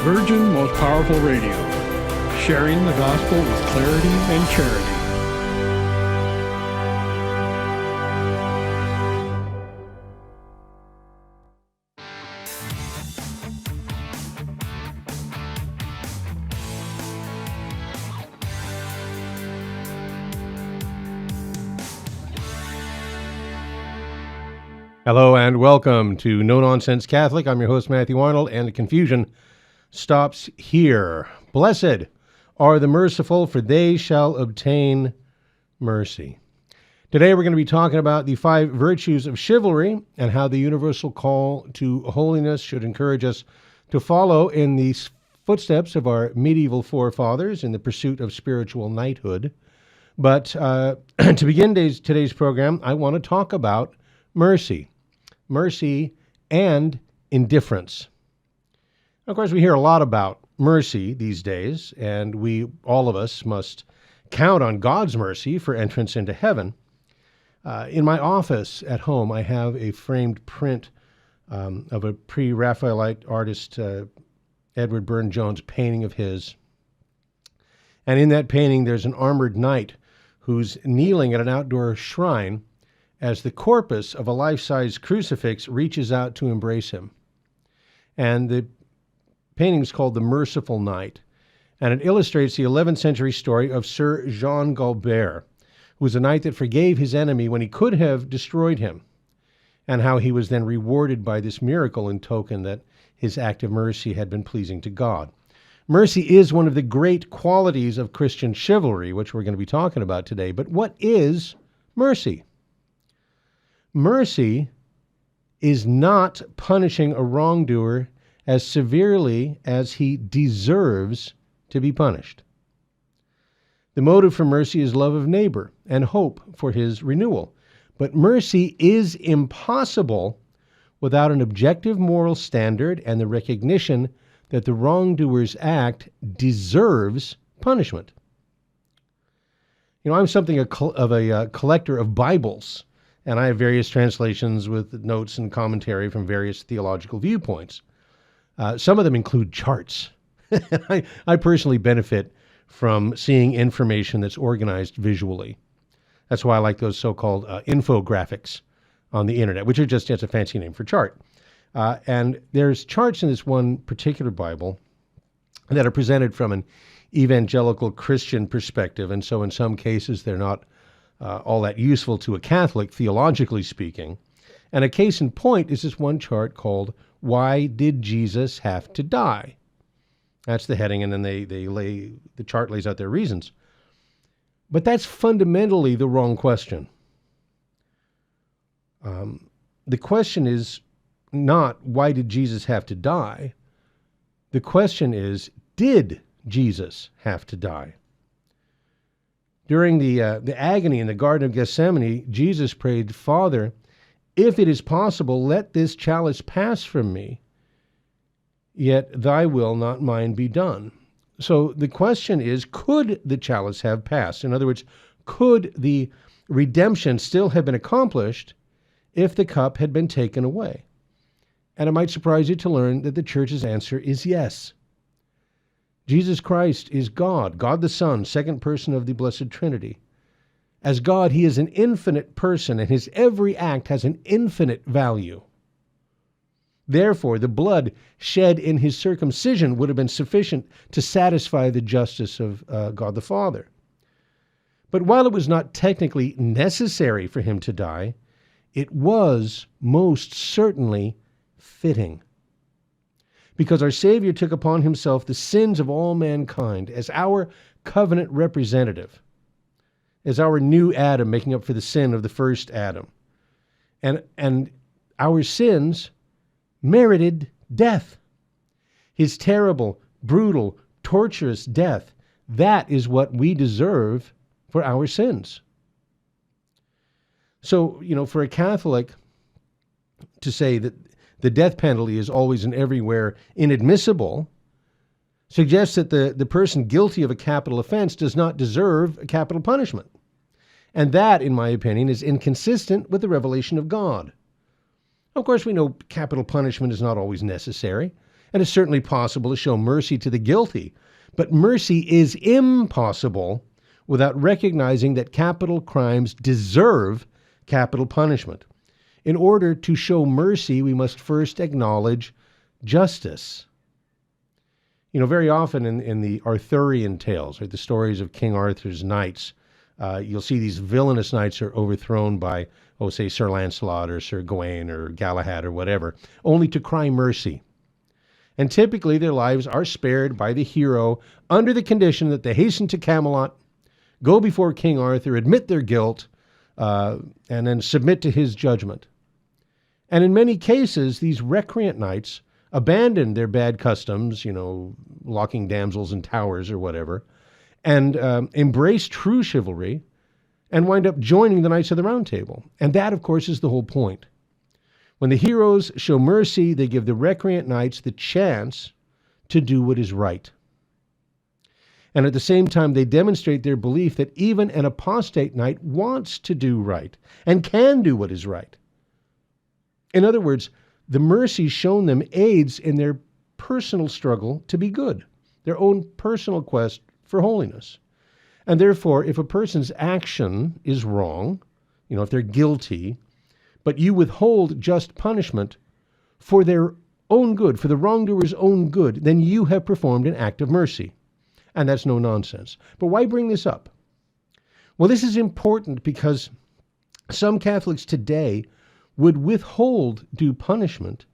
Virgin Most Powerful Radio, sharing the gospel with clarity and charity. Hello and welcome to No Nonsense Catholic. I'm your host, Matthew Arnold, and the confusion stops here. Blessed are the merciful, for they shall obtain mercy. Today we're going to be talking about the 5 virtues of chivalry and how the universal call to holiness should encourage us to follow in the footsteps of our medieval forefathers in the pursuit of spiritual knighthood. But to begin today's program, I want to talk about mercy and indifference. Of course, we hear a lot about mercy these days, and all of us must count on God's mercy for entrance into heaven. In my office at home, I have a framed print of a pre-Raphaelite artist, Edward Burne-Jones, painting of his. And in that painting, there's an armored knight who's kneeling at an outdoor shrine as the corpus of a life-size crucifix reaches out to embrace him. And the painting is called The Merciful Knight, and it illustrates the 11th century story of Sir Jean Galbert, who was a knight that forgave his enemy when he could have destroyed him, and how he was then rewarded by this miracle in token that his act of mercy had been pleasing to God. Mercy is one of the great qualities of Christian chivalry, which we're going to be talking about today. But what is mercy? Mercy is not punishing a wrongdoer as severely as he deserves to be punished. The motive for mercy is love of neighbor and hope for his renewal. But mercy is impossible without an objective moral standard and the recognition that the wrongdoer's act deserves punishment. I'm something of a collector of Bibles, and I have various translations with notes and commentary from various theological viewpoints. Some of them include charts. I personally benefit from seeing information that's organized visually. That's why I like those so-called infographics on the internet, which are just a fancy name for chart. And there's charts in this one particular Bible that are presented from an evangelical Christian perspective, and so in some cases they're not all that useful to a Catholic, theologically speaking. And a case in point is this one chart called Why Did Jesus Have to Die? That's the heading, and then the chart lays out their reasons. But that's fundamentally the wrong question. The question is not, why did Jesus have to die? The question is, did Jesus have to die? During the agony in the Garden of Gethsemane, Jesus prayed, Father, if it is possible, let this chalice pass from me, yet thy will, not mine, be done. So the question is, could the chalice have passed? In other words, could the redemption still have been accomplished if the cup had been taken away? And it might surprise you to learn that the church's answer is yes. Jesus Christ is God, God the Son, second person of the Blessed Trinity. As God, he is an infinite person, and his every act has an infinite value. Therefore, the blood shed in his circumcision would have been sufficient to satisfy the justice of God the Father. But while it was not technically necessary for him to die, it was most certainly fitting. Because our Savior took upon himself the sins of all mankind as our covenant representative, as our new Adam making up for the sin of the first Adam. And our sins merited death. His terrible, brutal, torturous death, that is what we deserve for our sins. So, for a Catholic to say that the death penalty is always and everywhere inadmissible suggests that the person guilty of a capital offense does not deserve a capital punishment. And that, in my opinion, is inconsistent with the revelation of God. Of course, we know capital punishment is not always necessary, And it's certainly possible to show mercy to the guilty, but mercy is impossible without recognizing that capital crimes deserve capital punishment. In order to show mercy, we must first acknowledge justice. Very often in the Arthurian tales, right, the stories of King Arthur's knights, you'll see these villainous knights are overthrown by, say, Sir Lancelot or Sir Gawain or Galahad or whatever, only to cry mercy. And typically their lives are spared by the hero under the condition that they hasten to Camelot, go before King Arthur, admit their guilt, and then submit to his judgment. And in many cases, these recreant knights abandon their bad customs, locking damsels in towers or whatever, and embrace true chivalry and wind up joining the Knights of the Round Table. And that, of course, is the whole point. When the heroes show mercy, they give the recreant knights the chance to do what is right. And at the same time, they demonstrate their belief that even an apostate knight wants to do right and can do what is right. In other words, the mercy shown them aids in their personal struggle to be good, their own personal quest for holiness. And therefore, if a person's action is wrong, if they're guilty, but you withhold just punishment for their own good, for the wrongdoer's own good, then you have performed an act of mercy. And that's no nonsense. But why bring this up? Well, this is important because some Catholics today would withhold due punishment,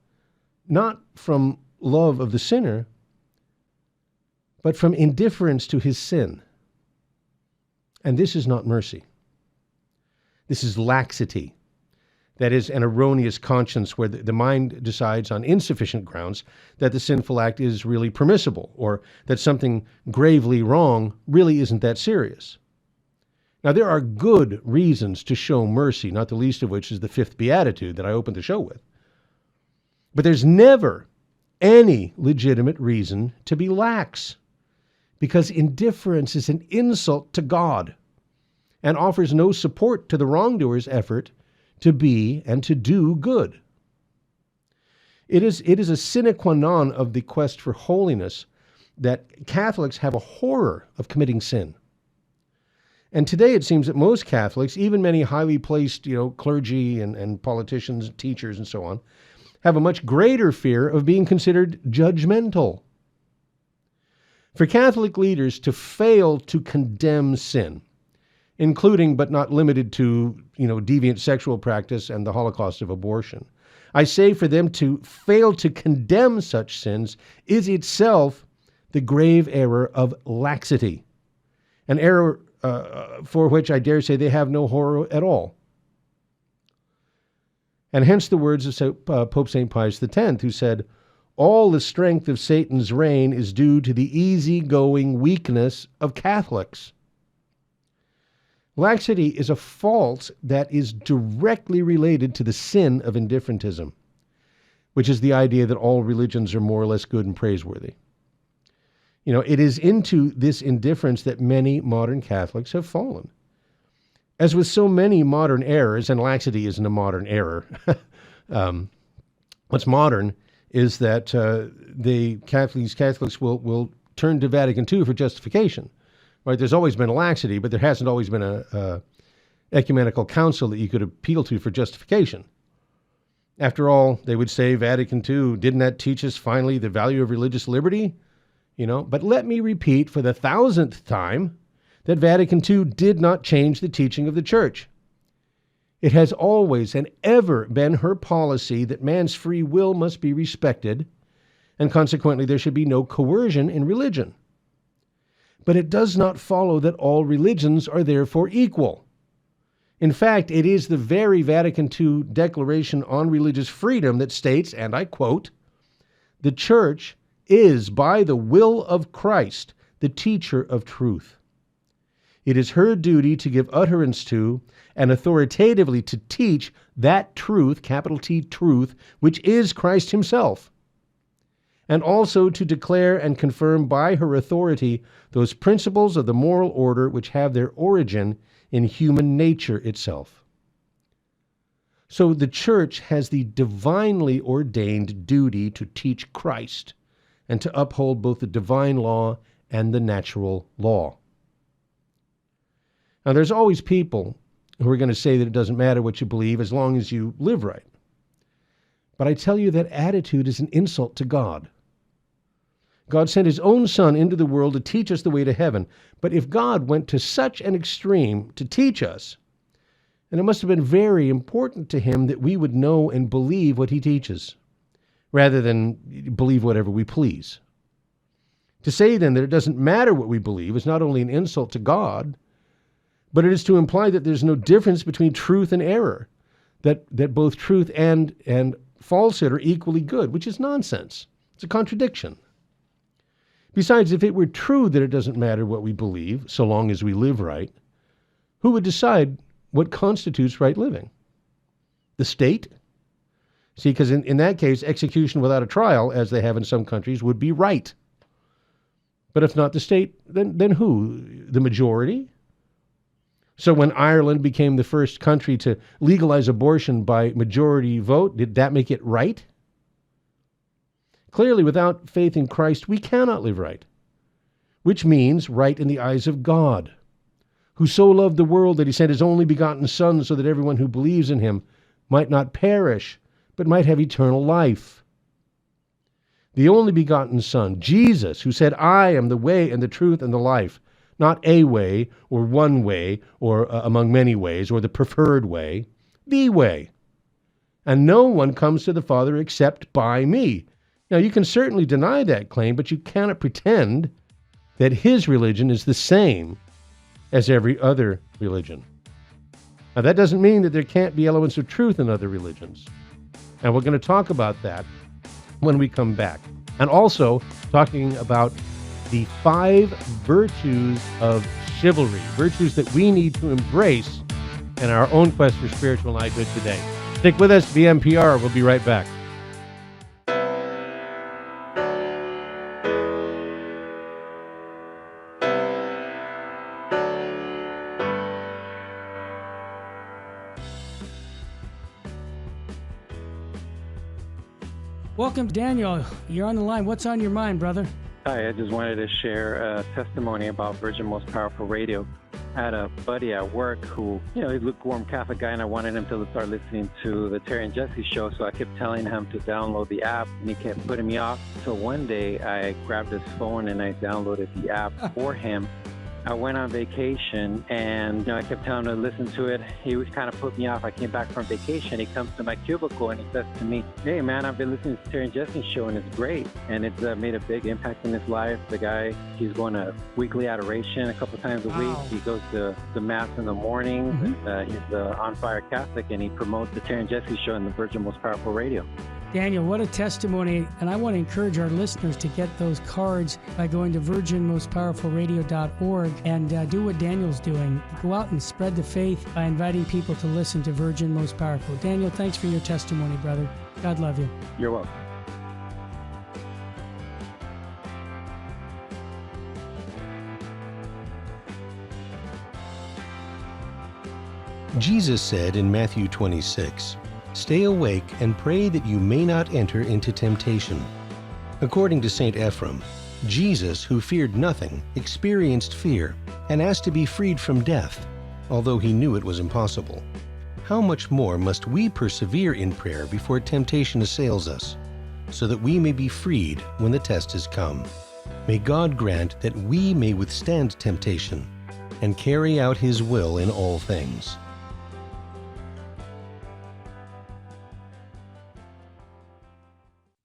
not from love of the sinner, but from indifference to his sin. And this is not mercy. This is laxity. That is an erroneous conscience where the mind decides on insufficient grounds that the sinful act is really permissible, or that something gravely wrong really isn't that serious. Now, there are good reasons to show mercy, not the least of which is the fifth beatitude that I opened the show with. But there's never any legitimate reason to be lax, because indifference is an insult to God and offers no support to the wrongdoer's effort to be and to do good. It is a sine qua non of the quest for holiness that Catholics have a horror of committing sin. And today it seems that most Catholics, even many highly placed, clergy and politicians, teachers, and so on, have a much greater fear of being considered judgmental. For Catholic leaders to fail to condemn sin, including but not limited to, deviant sexual practice and the Holocaust of abortion, I say for them to fail to condemn such sins is itself the grave error of laxity, an error for which I dare say they have no horror at all. And hence the words of Pope St. Pius X, who said, "All the strength of Satan's reign is due to the easygoing weakness of Catholics." Laxity is a fault that is directly related to the sin of indifferentism, which is the idea that all religions are more or less good and praiseworthy. It is into this indifference that many modern Catholics have fallen. As with so many modern errors, and laxity isn't a modern error, what's modern is that these Catholics will turn to Vatican II for justification. Right? There's always been a laxity, but there hasn't always been a ecumenical council that you could appeal to for justification. After all, they would say, Vatican II, didn't that teach us finally the value of religious liberty? But let me repeat for the 1,000th time that Vatican II did not change the teaching of the Church. It has always and ever been her policy that man's free will must be respected, and consequently there should be no coercion in religion. But it does not follow that all religions are therefore equal. In fact, it is the very Vatican II Declaration on Religious Freedom that states, and I quote, "The Church is, by the will of Christ, the teacher of truth. It is her duty to give utterance to and authoritatively to teach that truth, capital T, truth, which is Christ himself, and also to declare and confirm by her authority those principles of the moral order which have their origin in human nature itself." So the Church has the divinely ordained duty to teach Christ, and to uphold both the divine law and the natural law. Now, there's always people who are going to say that it doesn't matter what you believe as long as you live right. But I tell you that attitude is an insult to God. God sent his own Son into the world to teach us the way to heaven. But if God went to such an extreme to teach us, then it must have been very important to him that we would know and believe what he teaches, rather than believe whatever we please. To say then that it doesn't matter what we believe is not only an insult to God, but it is to imply that there's no difference between truth and error, that both truth and falsehood are equally good, which is nonsense. It's a contradiction. Besides, if it were true that it doesn't matter what we believe, so long as we live right, who would decide what constitutes right living? The state? See, because in that case, execution without a trial, as they have in some countries, would be right. But if not the state, then who? The majority? So when Ireland became the first country to legalize abortion by majority vote, did that make it right? Clearly, without faith in Christ, we cannot live right, which means right in the eyes of God, who so loved the world that he sent his only begotten Son so that everyone who believes in him might not perish, but might have eternal life. The only begotten Son, Jesus, who said, I am the way and the truth and the life, not a way or one way or among many ways or the preferred way, the way. And no one comes to the Father except by me. Now, you can certainly deny that claim, but you cannot pretend that his religion is the same as every other religion. Now, that doesn't mean that there can't be elements of truth in other religions. And we're going to talk about that when we come back. And also talking about the 5 virtues of chivalry, virtues that we need to embrace in our own quest for spiritual knighthood today. Stick with us, VMPR. We'll be right back. Welcome, Daniel. You're on the line. What's on your mind, brother? Hi, I just wanted to share a testimony about Virgin Most Powerful Radio. I had a buddy at work who, he's a lukewarm Catholic guy, and I wanted him to start listening to the Terry and Jesse show, so I kept telling him to download the app, and he kept putting me off. So one day, I grabbed his phone and I downloaded the app for him. I went on vacation, and I kept telling him to listen to it. He was kind of put me off. I came back from vacation. He comes to my cubicle, and he says to me, hey, man, I've been listening to the Terry and Jesse show, and it's great. And it's made a big impact in his life. The guy, he's going to weekly adoration a couple times a week. He goes to Mass in the morning. He's an on-fire Catholic, and he promotes the Terry and Jesse show in the Virgin Most Powerful Radio. Daniel, what a testimony. And I want to encourage our listeners to get those cards by going to virginmostpowerfulradio.org and do what Daniel's doing. Go out and spread the faith by inviting people to listen to Virgin Most Powerful. Daniel, thanks for your testimony, brother. God love you. You're welcome. Jesus said in Matthew 26, "Stay awake and pray that you may not enter into temptation." According to St. Ephrem, Jesus, who feared nothing, experienced fear and asked to be freed from death, although he knew it was impossible. How much more must we persevere in prayer before temptation assails us, so that we may be freed when the test has come? May God grant that we may withstand temptation and carry out his will in all things.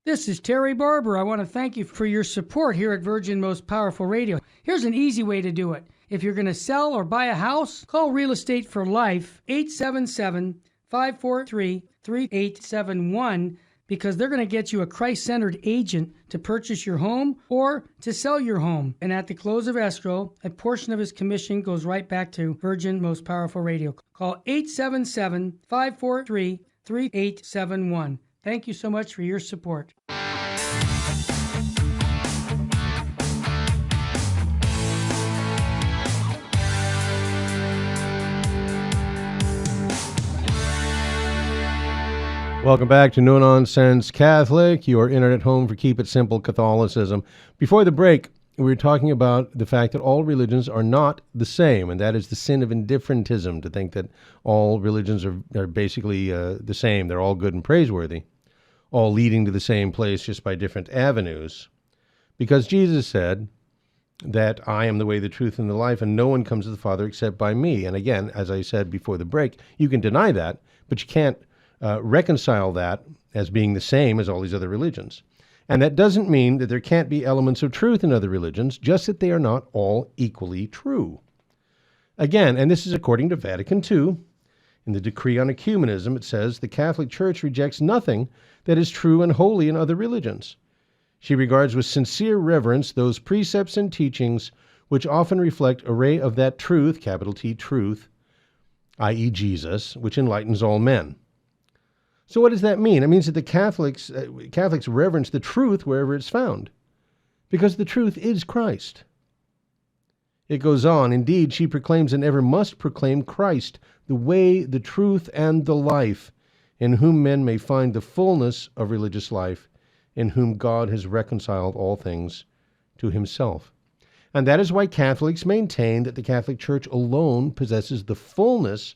This is Terry Barber. I want to thank you for your support here at Virgin Most Powerful Radio. Here's an easy way to do it. If you're going to sell or buy a house, call Real Estate for Life, 877-543-3871, because they're going to get you a Christ-centered agent to purchase your home or to sell your home. And at the close of escrow, a portion of his commission goes right back to Virgin Most Powerful Radio. Call 877-543-3871. Thank you so much for your support. Welcome back to No Nonsense Catholic, your internet home for Keep It Simple Catholicism. Before the break, we were talking about the fact that all religions are not the same, and that is the sin of indifferentism, to think that all religions are basically the same. They're all good and praiseworthy, all leading to the same place just by different avenues. Because Jesus said that I am the way, the truth, and the life, and no one comes to the Father except by me. And again, as I said before the break, you can deny that, but you can't reconcile that as being the same as all these other religions. And that doesn't mean that there can't be elements of truth in other religions, just that they are not all equally true. Again, and this is according to Vatican II, in the Decree on Ecumenism, it says, the Catholic Church rejects nothing that is true and holy in other religions. She regards with sincere reverence those precepts and teachings which often reflect a ray of that truth, capital T, truth, i.e. Jesus, which enlightens all men. So what does that mean? It means that the Catholics reverence the truth wherever it's found, because the truth is Christ. It goes on, indeed, she proclaims and ever must proclaim Christ, the way, the truth, and the life, in whom men may find the fullness of religious life, in whom God has reconciled all things to himself. And that is why Catholics maintain that the Catholic Church alone possesses the fullness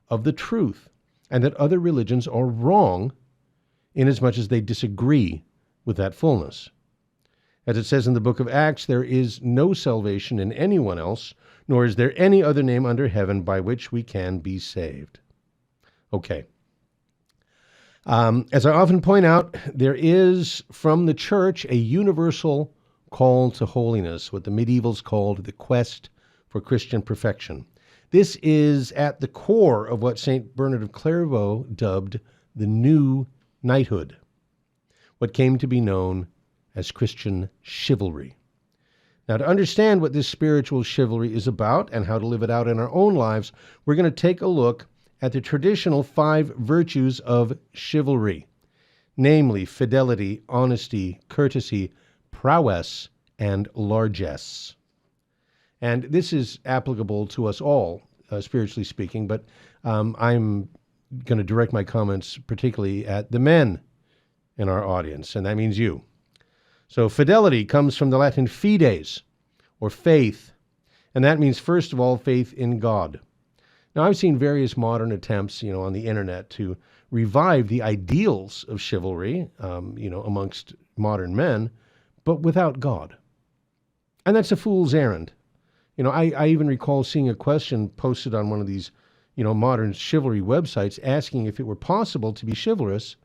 of the truth, and that other religions are wrong inasmuch as they disagree with that fullness. As it says in the book of Acts, there is no salvation in anyone else, nor is there any other name under heaven by which we can be saved. Okay. As I often point out, there is from the Church a universal call to holiness, what the medievals called the quest for Christian perfection. This is at the core of what St. Bernard of Clairvaux dubbed the new knighthood, what came to be known as Christian chivalry. Now, to understand what this spiritual chivalry is about and how to live it out in our own lives, we're going to take a look at the traditional 5 virtues of chivalry, namely fidelity, honesty, courtesy, prowess, and largesse. And this is applicable to us all, spiritually speaking, but I'm going to direct my comments particularly at the men in our audience, and that means you. So fidelity comes from the Latin fides, or faith, and that means, first of all, faith in God. Now, I've seen various modern attempts, on the internet to revive the ideals of chivalry, amongst modern men, but without God. And that's a fool's errand. I even recall seeing a question posted on one of these, modern chivalry websites asking if it were possible to be chivalrous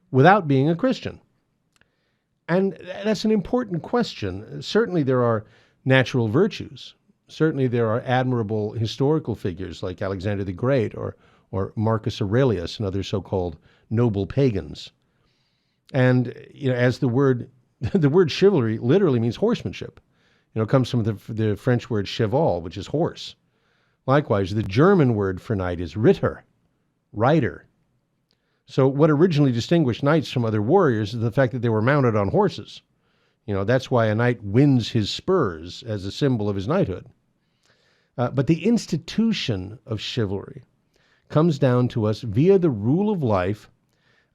without being a Christian. And that's an important question. Certainly there are natural virtues. Certainly there are admirable historical figures like Alexander the Great or Marcus Aurelius and other so-called noble pagans. And, as the word chivalry literally means horsemanship. It comes from the French word cheval, which is horse. Likewise, the German word for knight is Ritter, rider. So what originally distinguished knights from other warriors is the fact that they were mounted on horses. That's why a knight wins his spurs as a symbol of his knighthood. But the institution of chivalry comes down to us via the rule of life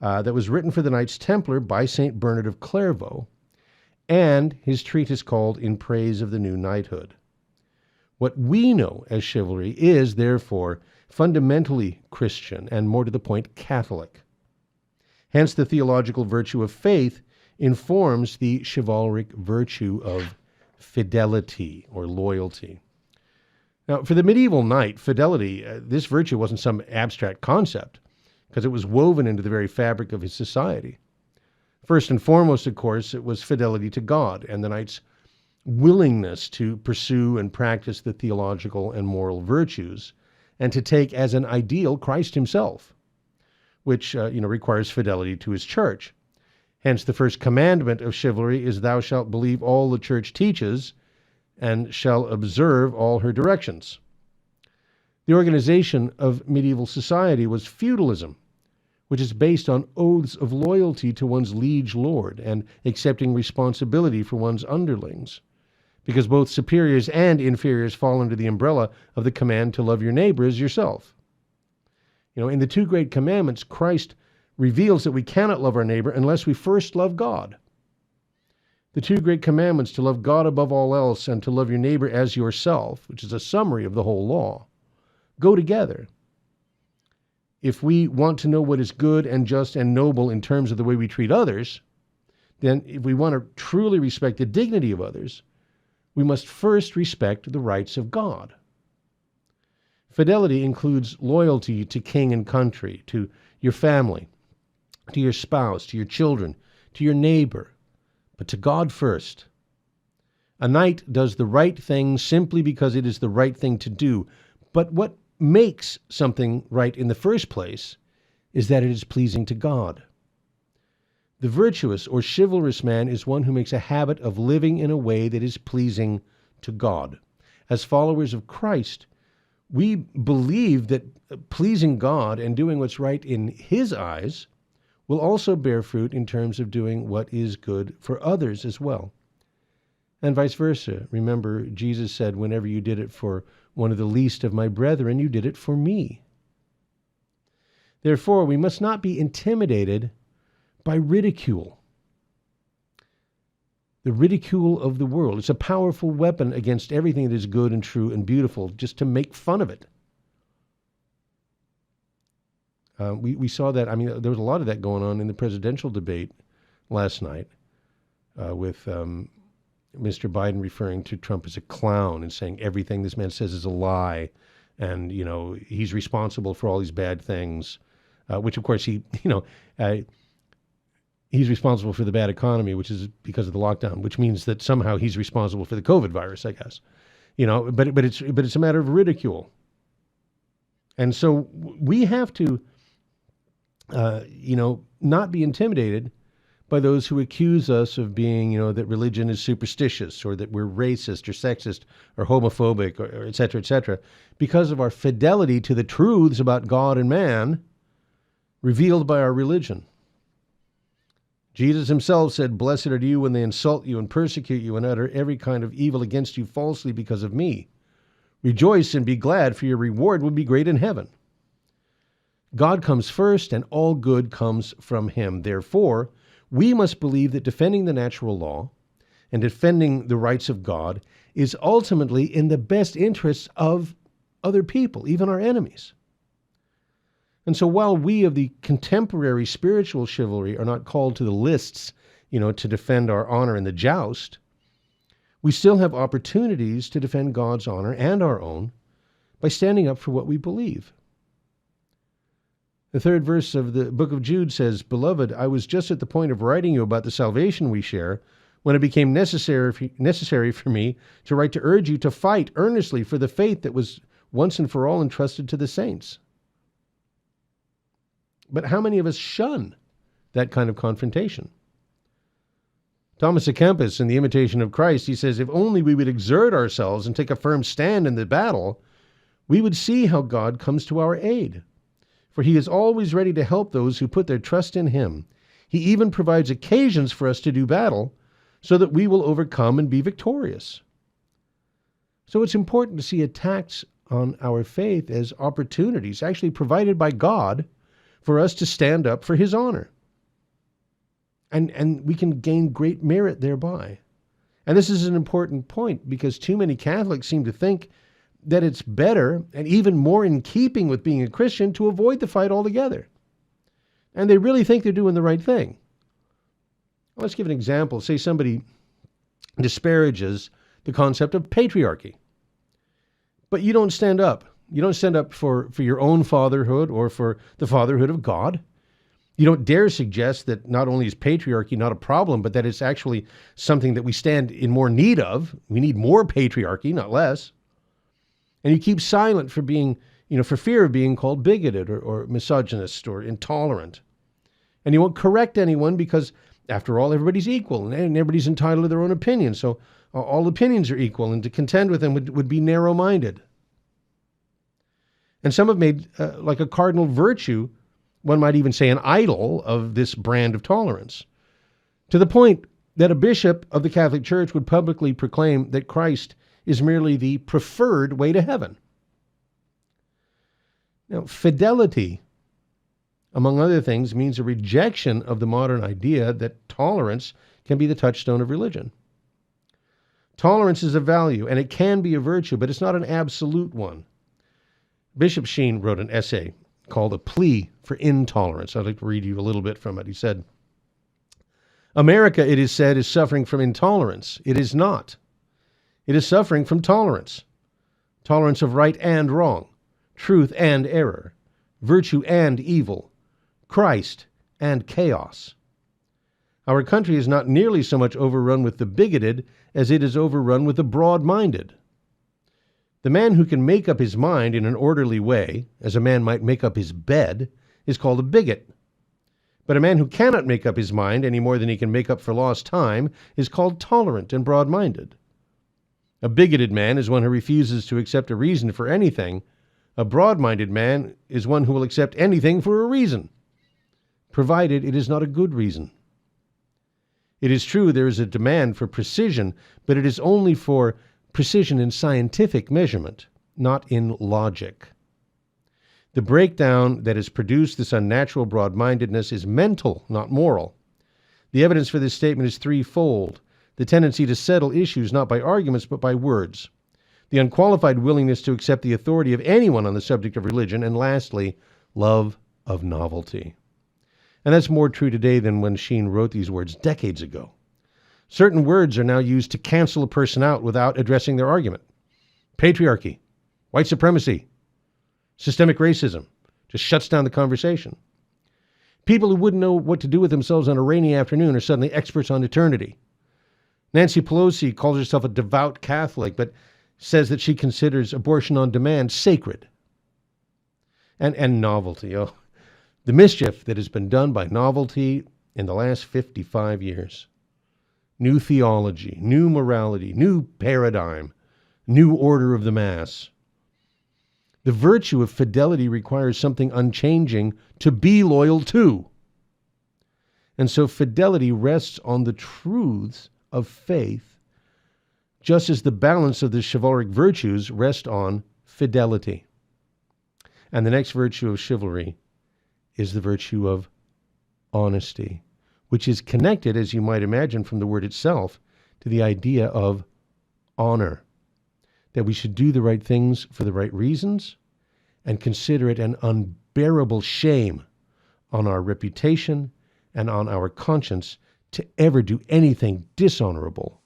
that was written for the Knights Templar by St. Bernard of Clairvaux, and his treatise called In Praise of the New Knighthood. What we know as chivalry is, therefore, fundamentally Christian and, more to the point, Catholic. Hence, the theological virtue of faith informs the chivalric virtue of fidelity or loyalty. Now, for the medieval knight, fidelity, this virtue wasn't some abstract concept, because it was woven into the very fabric of his society. First and foremost, of course, it was fidelity to God and the knight's willingness to pursue and practice the theological and moral virtues and to take as an ideal Christ himself, which requires fidelity to his church. Hence, the first commandment of chivalry is, thou shalt believe all the church teaches and shall observe all her directions. The organization of medieval society was feudalism, which is based on oaths of loyalty to one's liege lord and accepting responsibility for one's underlings, because both superiors and inferiors fall under the umbrella of the command to love your neighbor as yourself. In the 2 great commandments, Christ reveals that we cannot love our neighbor unless we first love God. The two great commandments, to love God above all else and to love your neighbor as yourself, which is a summary of the whole law, go together. If we want to know what is good and just and noble in terms of the way we treat others, then if we want to truly respect the dignity of others, we must first respect the rights of God. Fidelity includes loyalty to king and country, to your family, to your spouse, to your children, to your neighbor, but to God first. A knight does the right thing simply because it is the right thing to do. But what makes something right in the first place is that it is pleasing to God. The virtuous or chivalrous man is one who makes a habit of living in a way that is pleasing to God. As followers of Christ, we believe that pleasing God and doing what's right in His eyes will also bear fruit in terms of doing what is good for others as well. And vice versa. Remember, Jesus said, whenever you did it for one of the least of my brethren, you did it for me. Therefore, we must not be intimidated by ridicule. The ridicule of the world. It's a powerful weapon against everything that is good and true and beautiful, just to make fun of it. We saw that. I mean, there was a lot of that going on in the presidential debate last night with Mr. Biden referring to Trump as a clown and saying everything this man says is a lie, and he's responsible for all these bad things, which of course he's responsible for the bad economy, which is because of the lockdown, which means that somehow he's responsible for the COVID virus, I guess. But it's a matter of ridicule. And so we have to not be intimidated by those who accuse us of being, that religion is superstitious, or that we're racist or sexist or homophobic, or et cetera, because of our fidelity to the truths about God and man revealed by our religion. Jesus himself said, "Blessed are you when they insult you and persecute you and utter every kind of evil against you falsely because of me. Rejoice and be glad, for your reward will be great in heaven." God comes first, and all good comes from him. Therefore, we must believe that defending the natural law and defending the rights of God is ultimately in the best interests of other people, even our enemies. And so while we of the contemporary spiritual chivalry are not called to the lists, to defend our honor in the joust, we still have opportunities to defend God's honor and our own by standing up for what we believe. The third verse of the book of Jude says, "Beloved, I was just at the point of writing you about the salvation we share when it became necessary for me to write to urge you to fight earnestly for the faith that was once and for all entrusted to the saints." But how many of us shun that kind of confrontation? Thomas à Kempis, in The Imitation of Christ, he says, if only we would exert ourselves and take a firm stand in the battle, we would see how God comes to our aid. For he is always ready to help those who put their trust in him. He even provides occasions for us to do battle so that we will overcome and be victorious. So it's important to see attacks on our faith as opportunities actually provided by God for us to stand up for his honor. And we can gain great merit thereby. And this is an important point because too many Catholics seem to think that it's better and even more in keeping with being a Christian to avoid the fight altogether. And they really think they're doing the right thing. Well, let's give an example. Say somebody disparages the concept of patriarchy, but you don't stand up. You don't stand up for your own fatherhood or for the fatherhood of God. You don't dare suggest that not only is patriarchy not a problem, but that it's actually something that we stand in more need of. We need more patriarchy, not less. And you keep silent for being, for fear of being called bigoted or misogynist or intolerant. And you won't correct anyone because, after all, everybody's equal and everybody's entitled to their own opinion. So all opinions are equal, and to contend with them would be narrow-minded. And some have made like a cardinal virtue, one might even say an idol of this brand of tolerance, to the point that a bishop of the Catholic Church would publicly proclaim that Christ is merely the preferred way to heaven. Now, fidelity among other things, means a rejection of the modern idea that tolerance can be the touchstone of religion. Tolerance is a value, and it can be a virtue, but it's not an absolute one. Bishop Sheen wrote an essay called A Plea for Intolerance. I'd like to read you a little bit from it. He said, America, it is said, is suffering from intolerance. It is not. It is suffering from tolerance. Tolerance of right and wrong, truth and error, virtue and evil, Christ and chaos. Our country is not nearly so much overrun with the bigoted as it is overrun with the broad-minded. The man who can make up his mind in an orderly way, as a man might make up his bed, is called a bigot. But a man who cannot make up his mind any more than he can make up for lost time is called tolerant and broad-minded. A bigoted man is one who refuses to accept a reason for anything. A broad-minded man is one who will accept anything for a reason, provided it is not a good reason. It is true there is a demand for precision, but it is only for precision in scientific measurement, not in logic. The breakdown that has produced this unnatural broad-mindedness is mental, not moral. The evidence for this statement is threefold: the tendency to settle issues not by arguments but by words, the unqualified willingness to accept the authority of anyone on the subject of religion, and lastly, love of novelty. And that's more true today than when Sheen wrote these words decades ago. Certain words are now used to cancel a person out without addressing their argument. Patriarchy, white supremacy, systemic racism just shuts down the conversation. People who wouldn't know what to do with themselves on a rainy afternoon are suddenly experts on eternity. Nancy Pelosi calls herself a devout Catholic, but says that she considers abortion on demand sacred. And novelty. Oh, the mischief that has been done by novelty in the last 55 years. New theology, new morality, new paradigm, new order of the Mass. The virtue of fidelity requires something unchanging to be loyal to. And so fidelity rests on the truths of faith, just as the balance of the chivalric virtues rest on fidelity. And the next virtue of chivalry is the virtue of honesty, which is connected, as you might imagine from the word itself, to the idea of honor, that we should do the right things for the right reasons and consider it an unbearable shame on our reputation and on our conscience to ever do anything dishonorable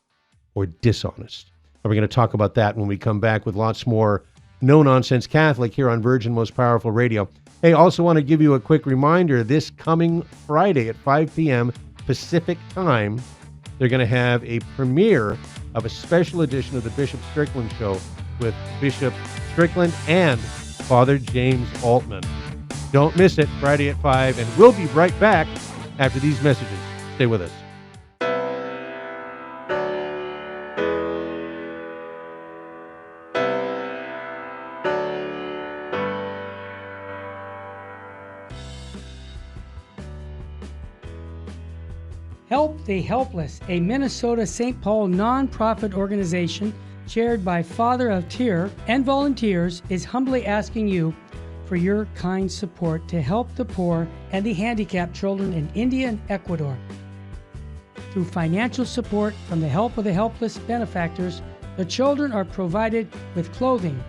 or dishonest. And we're going to talk about that when we come back with lots more No-Nonsense Catholic here on Virgin Most Powerful Radio. Hey, also want to give you a quick reminder, this coming Friday at 5 p.m. Pacific Time, they're going to have a premiere of a special edition of the Bishop Strickland Show with Bishop Strickland and Father James Altman. Don't miss it, Friday at 5, and we'll be right back after these messages. Stay with us. Help the Helpless, a Minnesota St. Paul nonprofit organization chaired by Father of Tyr and volunteers, is humbly asking you for your kind support to help the poor and the handicapped children in India and Ecuador. Through financial support from the Help of the Helpless benefactors, the children are provided with clothing,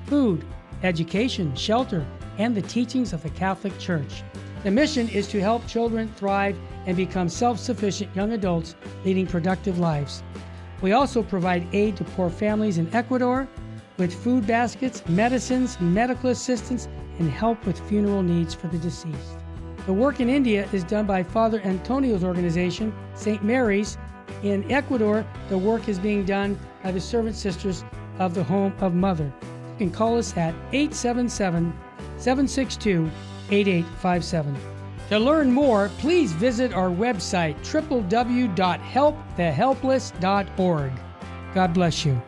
food, education, shelter, and the teachings of the Catholic Church. The mission is to help children thrive and become self-sufficient young adults leading productive lives. We also provide aid to poor families in Ecuador with food baskets, medicines, medical assistance, and help with funeral needs for the deceased. The work in India is done by Father Antonio's organization, St. Mary's. In Ecuador, the work is being done by the Servant Sisters of the Home of Mother. You can call us at 877-762-8857. To learn more, please visit our website, www.helpthehelpless.org. God bless you.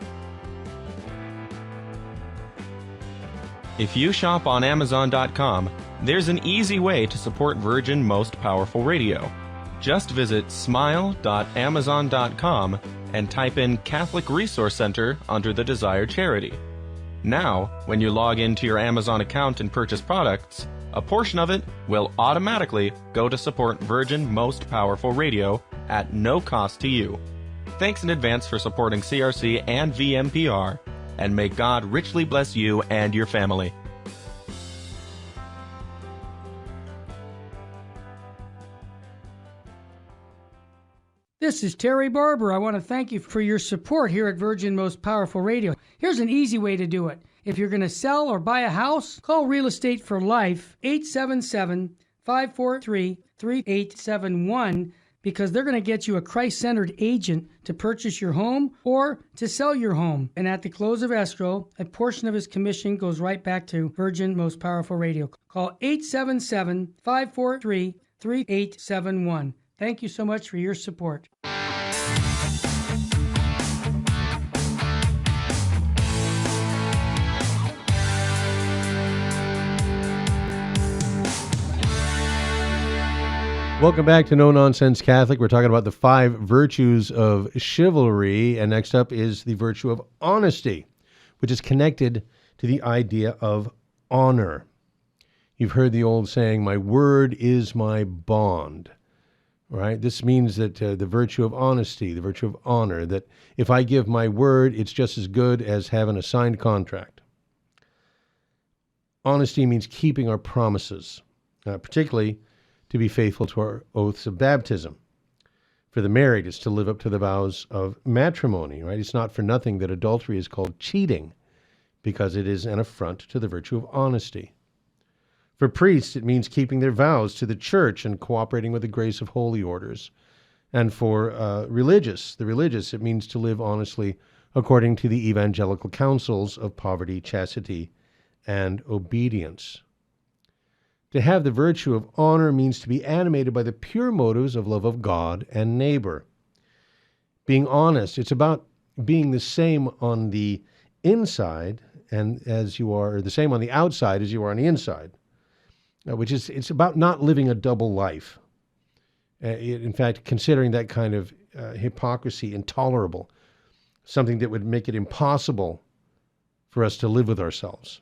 If you shop on Amazon.com, there's an easy way to support Virgin Most Powerful Radio. Just visit smile.amazon.com and type in Catholic Resource Center under the desired charity. Now, when you log into your Amazon account and purchase products, A portion of it will automatically go to support Virgin Most Powerful Radio at no cost to you. Thanks in advance for supporting CRC and VMPR, and may God richly bless you and your family. This is Terry Barber. I want to thank you for your support here at Virgin Most Powerful Radio. Here's an easy way to do it. If you're going to sell or buy a house, call Real Estate for Life, 877-543-3871, because they're going to get you a Christ-centered agent to purchase your home or to sell your home. And at the close of escrow, a portion of his commission goes right back to Virgin Most Powerful Radio. Call 877-543-3871. Thank you so much for your support. Welcome back to No Nonsense Catholic. We're talking about the 5 virtues of chivalry, and next up is the virtue of honesty, which is connected to the idea of honor. You've heard the old saying, "My word is my bond." Right? This means that the virtue of honesty, the virtue of honor, that if I give my word, it's just as good as having a signed contract. Honesty means keeping our promises, particularly to be faithful to our oaths of baptism. For the married, it's to live up to the vows of matrimony, right? It's not for nothing that adultery is called cheating, because it is an affront to the virtue of honesty. For priests, it means keeping their vows to the church and cooperating with the grace of holy orders. And for the religious, it means to live honestly according to the evangelical counsels of poverty, chastity, and obedience. To have the virtue of honor means to be animated by the pure motives of love of God and neighbor. Being honest, it's about being the same on the inside and as you are, or the same on the outside as you are on the inside. It's about not living a double life. In fact, considering that kind of hypocrisy intolerable, something that would make it impossible for us to live with ourselves.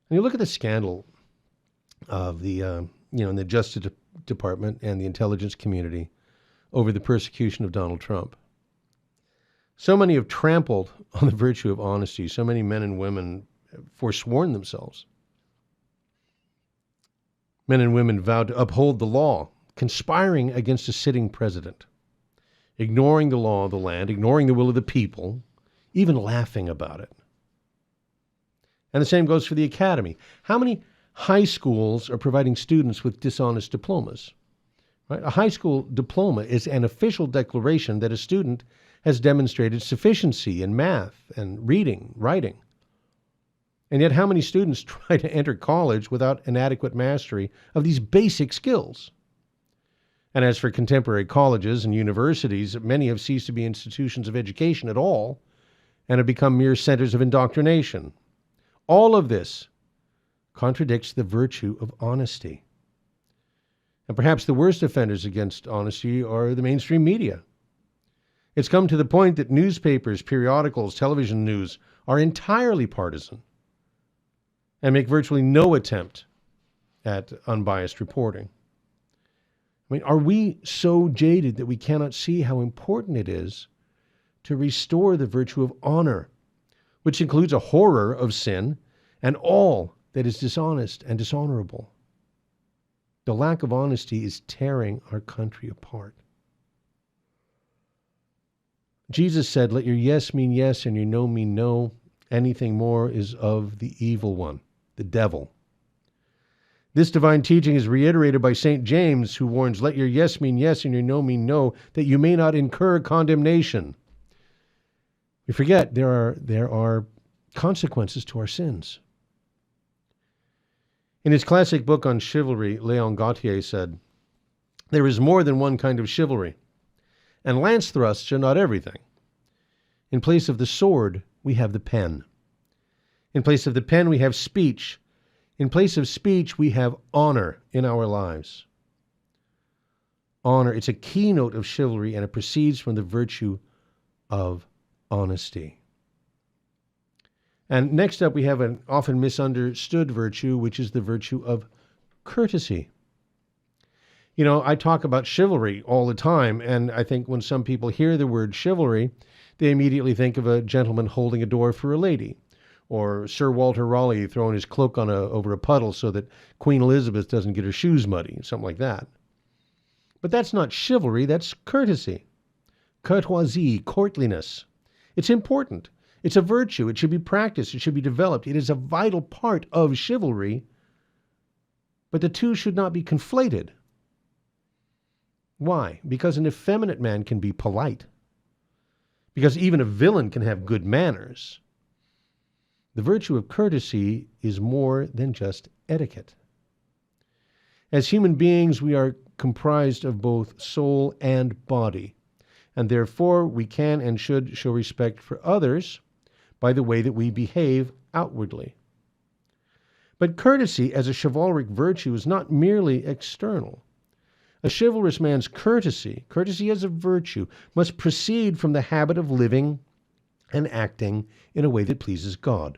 And you look at the scandal of the, in the Justice Department and the intelligence community over the persecution of Donald Trump. So many have trampled on the virtue of honesty. So many men and women have forsworn themselves. Men and women vowed to uphold the law, conspiring against a sitting president, ignoring the law of the land, ignoring the will of the people, even laughing about it. And the same goes for the academy. How many high schools are providing students with dishonest diplomas? Right? A high school diploma is an official declaration that a student has demonstrated sufficiency in math and reading, writing. And yet how many students try to enter college without an adequate mastery of these basic skills? And as for contemporary colleges and universities, many have ceased to be institutions of education at all and have become mere centers of indoctrination. All of this contradicts the virtue of honesty. And perhaps the worst offenders against honesty are the mainstream media. It's come to the point that newspapers, periodicals, television news are entirely partisan and make virtually no attempt at unbiased reporting. I mean, are we so jaded that we cannot see how important it is to restore the virtue of honor, which includes a horror of sin and all that is dishonest and dishonorable? The lack of honesty is tearing our country apart. Jesus said, "Let your yes mean yes and your no mean no. Anything more is of the evil one," the devil. This divine teaching is reiterated by St. James, who warns, "Let your yes mean yes and your no mean no, that you may not incur condemnation." We forget there are consequences to our sins. In his classic book on chivalry, Léon Gautier said, "There is more than one kind of chivalry, and lance thrusts are not everything. In place of the sword, we have the pen. In place of the pen, we have speech. In place of speech, we have honor in our lives." Honor, it's a keynote of chivalry, and it proceeds from the virtue of honesty. And next up, we have an often misunderstood virtue, which is the virtue of courtesy. You know, I talk about chivalry all the time, and I think when some people hear the word chivalry, they immediately think of a gentleman holding a door for a lady, or Sir Walter Raleigh throwing his cloak over a puddle so that Queen Elizabeth doesn't get her shoes muddy, something like that. But that's not chivalry, that's courtesy. Courtoisie, courtliness. It's important. It's a virtue. It should be practiced. It should be developed. It is a vital part of chivalry, but the two should not be conflated. Why? Because an effeminate man can be polite. Because even a villain can have good manners. The virtue of courtesy is more than just etiquette. As human beings, we are comprised of both soul and body, and therefore we can and should show respect for others by the way that we behave outwardly. But courtesy as a chivalric virtue is not merely external. A chivalrous man's courtesy as a virtue, must proceed from the habit of living and acting in a way that pleases God.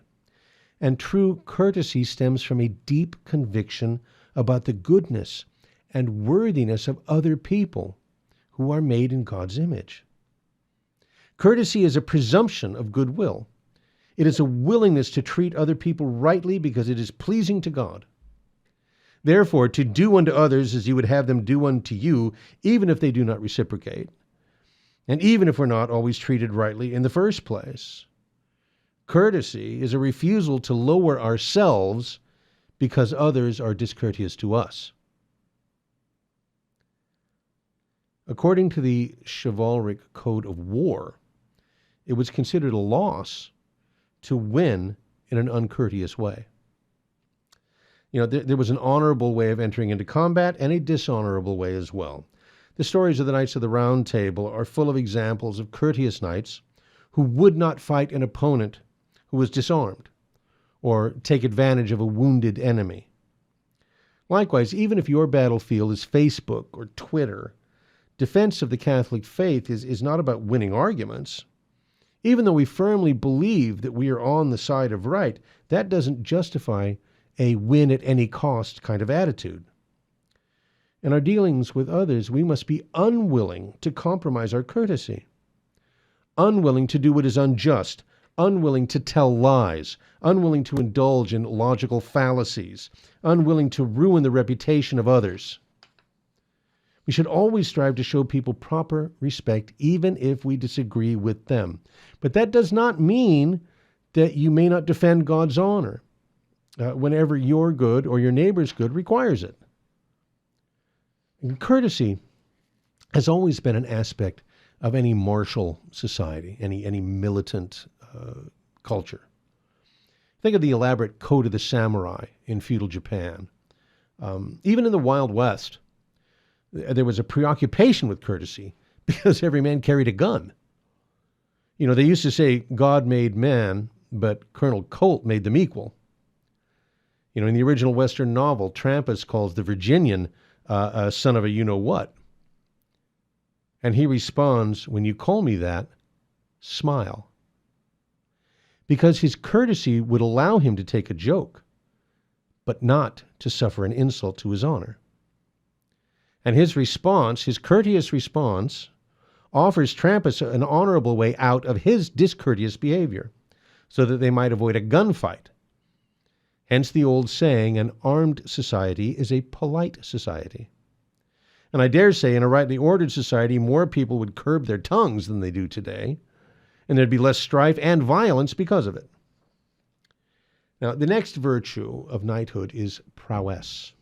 And true courtesy stems from a deep conviction about the goodness and worthiness of other people who are made in God's image. Courtesy is a presumption of goodwill. It is a willingness to treat other people rightly because it is pleasing to God. Therefore, to do unto others as you would have them do unto you, even if they do not reciprocate, and even if we're not always treated rightly in the first place. Courtesy is a refusal to lower ourselves because others are discourteous to us. According to the chivalric code of war, it was considered a loss to win in an uncourteous way. You know, there was an honorable way of entering into combat and a dishonorable way as well. The stories of the Knights of the Round Table are full of examples of courteous knights who would not fight an opponent who was disarmed or take advantage of a wounded enemy. Likewise, even if your battlefield is Facebook or Twitter, defense of the Catholic faith is not about winning arguments. Even though we firmly believe that we are on the side of right, that doesn't justify a win at any cost kind of attitude. In our dealings with others, we must be unwilling to compromise our courtesy, unwilling to do what is unjust, unwilling to tell lies, unwilling to indulge in logical fallacies, unwilling to ruin the reputation of others. We should always strive to show people proper respect, even if we disagree with them. But that does not mean that you may not defend God's honor whenever your good or your neighbor's good requires it. And courtesy has always been an aspect of any martial society, any militant culture. Think of the elaborate code of the samurai in feudal Japan. Even in the Wild West, there was a preoccupation with courtesy because every man carried a gun. You know, they used to say God made man, but Colonel Colt made them equal. You know, in the original Western novel, Trampas calls the Virginian a son of a you-know-what. And he responds, when you call me that, smile. Because his courtesy would allow him to take a joke, but not to suffer an insult to his honor. And his response, his courteous response, offers Trampas an honorable way out of his discourteous behavior, so that they might avoid a gunfight. Hence the old saying, an armed society is a polite society. And I dare say in a rightly ordered society, more people would curb their tongues than they do today, and there'd be less strife and violence because of it. Now, the next virtue of knighthood is prowess.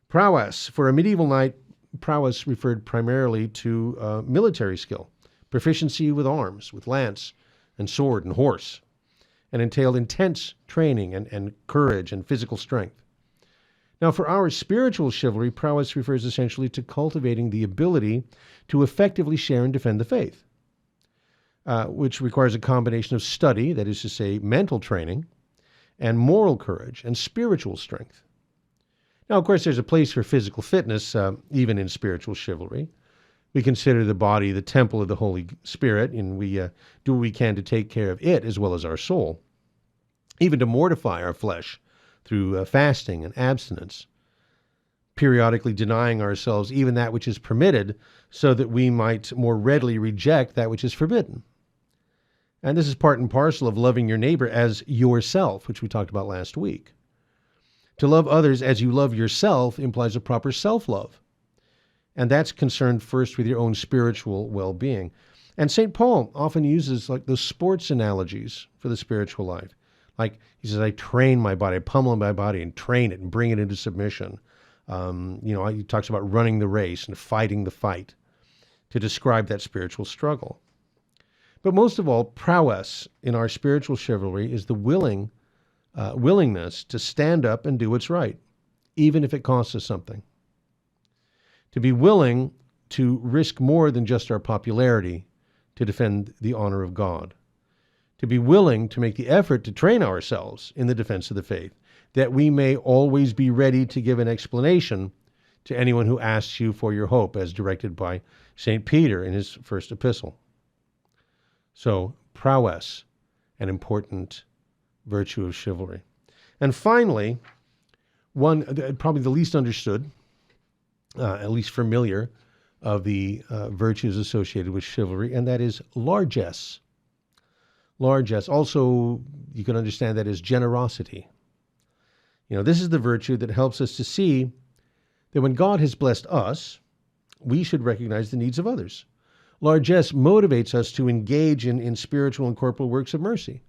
Prowess. For a medieval knight, prowess referred primarily to military skill, proficiency with arms, with lance and sword and horse, and entailed intense training and courage and physical strength. Now, for our spiritual chivalry, prowess refers essentially to cultivating the ability to effectively share and defend the faith, which requires a combination of study, that is to say, mental training, and moral courage and spiritual strength. Now, of course, there's a place for physical fitness, even in spiritual chivalry. We consider the body the temple of the Holy Spirit, and we do what we can to take care of it as well as our soul. even to mortify our flesh through fasting and abstinence, periodically denying ourselves even that which is permitted so that we might more readily reject that which is forbidden. And this is part and parcel of loving your neighbor as yourself, which we talked about last week. To love others as you love yourself implies a proper self-love. And that's concerned first with your own spiritual well-being. And St. Paul often uses like those sports analogies for the spiritual life. Like he says, I train my body, I pummel my body and train it and bring it into submission. He talks about running the race and fighting the fight to describe that spiritual struggle. But most of all, prowess in our spiritual chivalry is the willingness to stand up and do what's right, even if it costs us something. To be willing to risk more than just our popularity to defend the honor of God. To be willing to make the effort to train ourselves in the defense of the faith, that we may always be ready to give an explanation to anyone who asks you for your hope, as directed by St. Peter in his first epistle. So, prowess, an important virtue of chivalry. And finally, one, probably the least understood, at least familiar, of the virtues associated with chivalry, and that is largesse. Largesse. Also, you can understand that as generosity. This is the virtue that helps us to see that when God has blessed us, we should recognize the needs of others. Largesse motivates us to engage in spiritual and corporal works of mercy.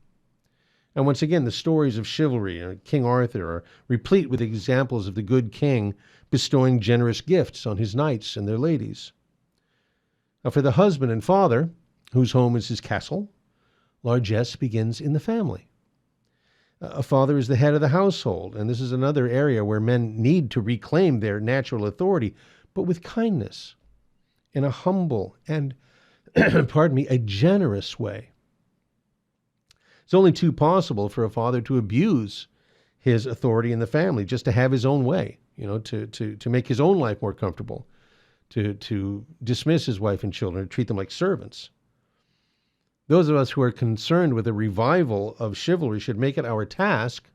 And once again, the stories of chivalry, King Arthur, are replete with examples of the good king bestowing generous gifts on his knights and their ladies. Now, for the husband and father, whose home is his castle, largesse begins in the family. A father is the head of the household, and this is another area where men need to reclaim their natural authority, but with kindness, in a humble and, a generous way. It's only too possible for a father to abuse his authority in the family, just to have his own way, to make his own life more comfortable, to dismiss his wife and children, to treat them like servants. Those of us who are concerned with a revival of chivalry should make it our task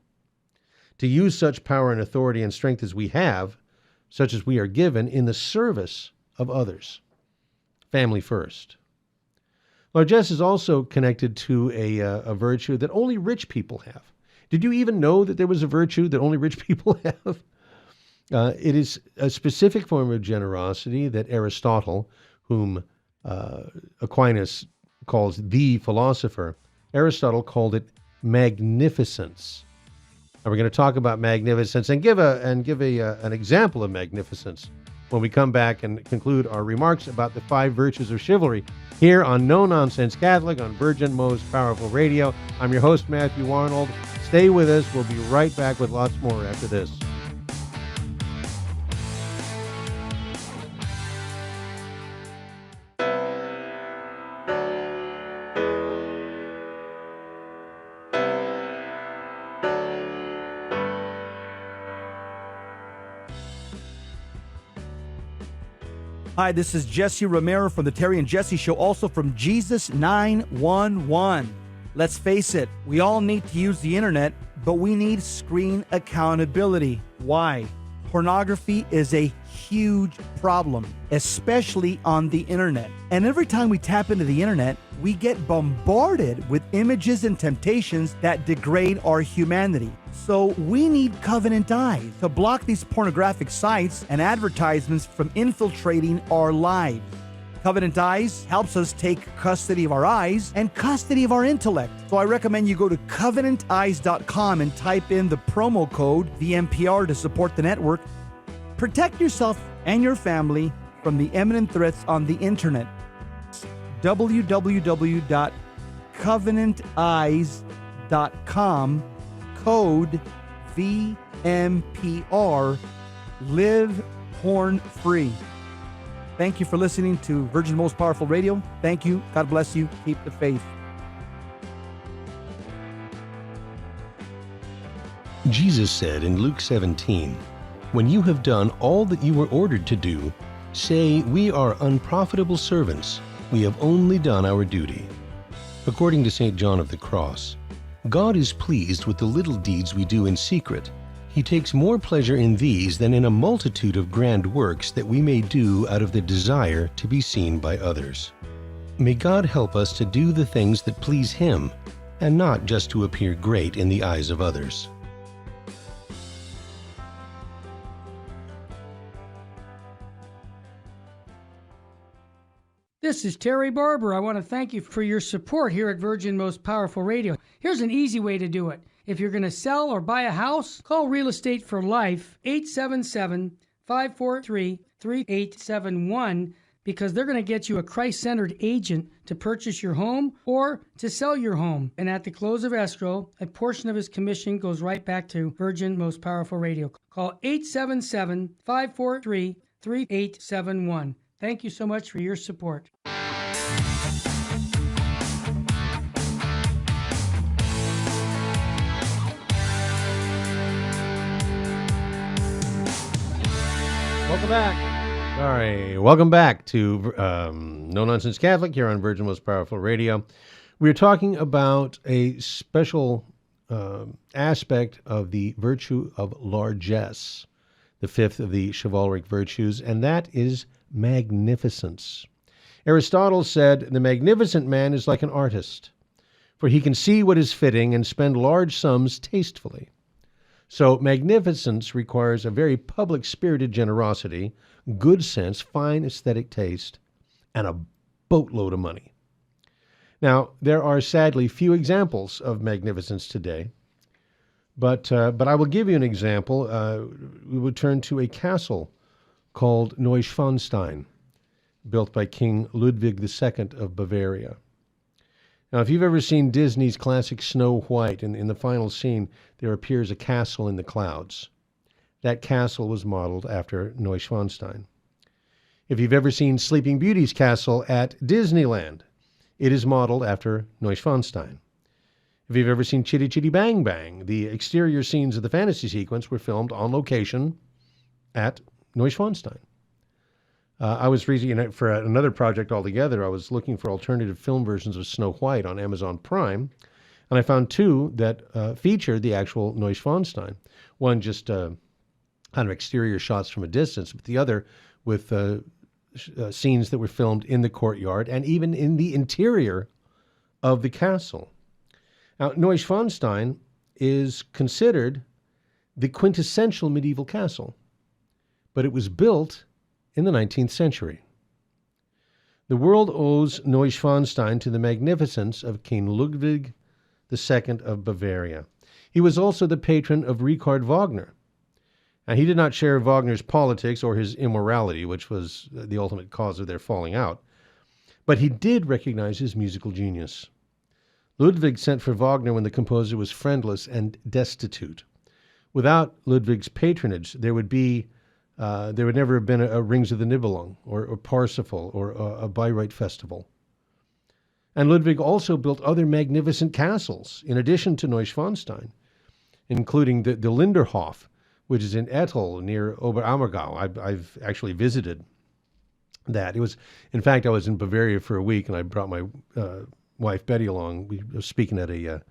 to use such power and authority and strength as we have, such as we are given, in the service of others. Family first. Largesse is also connected to a virtue that only rich people have. Did you even know that there was a virtue that only rich people have? It is a specific form of generosity that Aristotle, whom Aquinas calls the philosopher, Aristotle called it magnificence. And we're going to talk about magnificence and give an example of magnificence when we come back and conclude our remarks about the 5 virtues of chivalry here on No Nonsense Catholic on Virgin Most Powerful Radio. I'm your host, Matthew Arnold. Stay with us. We'll be right back with lots more after this. Hi, this is Jesse Romero from the Terry and Jesse Show, also from Jesus 911. Let's face it, we all need to use the internet, but we need screen accountability. Why? Pornography is a huge problem, especially on the internet. And every time we tap into the internet, we get bombarded with images and temptations that degrade our humanity. So we need Covenant Eyes to block these pornographic sites and advertisements from infiltrating our lives. Covenant Eyes helps us take custody of our eyes and custody of our intellect. So I recommend you go to covenanteyes.com and type in the promo code VMPR to support the network. Protect yourself and your family from the imminent threats on the internet. www.covenanteyes.com, code VMPR, live porn free. Thank you for listening to Virgin Most Powerful Radio. Thank you. God bless you. Keep the faith. Jesus said in Luke 17, "When you have done all that you were ordered to do, say, 'We are unprofitable servants. We have only done our duty.'" According to St. John of the Cross, God is pleased with the little deeds we do in secret. He takes more pleasure in these than in a multitude of grand works that we may do out of the desire to be seen by others. May God help us to do the things that please Him, and not just to appear great in the eyes of others. This is Terry Barber. I want to thank you for your support here at Virgin Most Powerful Radio. Here's an easy way to do it. If you're going to sell or buy a house, call Real Estate for Life, 877-543-3871, because they're going to get you a Christ-centered agent to purchase your home or to sell your home. And at the close of escrow, a portion of his commission goes right back to Virgin Most Powerful Radio. Call 877-543-3871. Thank you so much for your support. Welcome back. All right, welcome back to No Nonsense Catholic here on Virgin Most Powerful Radio. We're talking about a special aspect of the virtue of largesse, the fifth of the chivalric virtues, and that is magnificence. Aristotle said, "The magnificent man is like an artist, for he can see what is fitting and spend large sums tastefully." So magnificence requires a very public-spirited generosity, good sense, fine aesthetic taste, and a boatload of money. Now, there are sadly few examples of magnificence today, but I will give you an example. We would turn to a castle called Neuschwanstein, built by King Ludwig II of Bavaria. Now, if you've ever seen Disney's classic Snow White, in the final scene, there appears a castle in the clouds. That castle was modeled after Neuschwanstein. If you've ever seen Sleeping Beauty's castle at Disneyland, it is modeled after Neuschwanstein. If you've ever seen Chitty Chitty Bang Bang, the exterior scenes of the fantasy sequence were filmed on location at Neuschwanstein. I was reading for another project altogether. I was looking for alternative film versions of Snow White on Amazon Prime, and I found two that featured the actual Neuschwanstein. One just kind of exterior shots from a distance, but the other with scenes that were filmed in the courtyard and even in the interior of the castle. Now, Neuschwanstein is considered the quintessential medieval castle, but it was built in the 19th century. The world owes Neuschwanstein to the magnificence of King Ludwig II of Bavaria. He was also the patron of Richard Wagner. And he did not share Wagner's politics or his immorality, which was the ultimate cause of their falling out, but he did recognize his musical genius. Ludwig sent for Wagner when the composer was friendless and destitute. Without Ludwig's patronage, there would never have been a Rings of the Nibelung or Parsifal or a Bayreuth festival. And Ludwig also built other magnificent castles in addition to Neuschwanstein, including the Linderhof, which is in Ettel near Oberammergau. I've actually visited that. In fact, I was in Bavaria for a week, and I brought my wife Betty along. We were speaking at a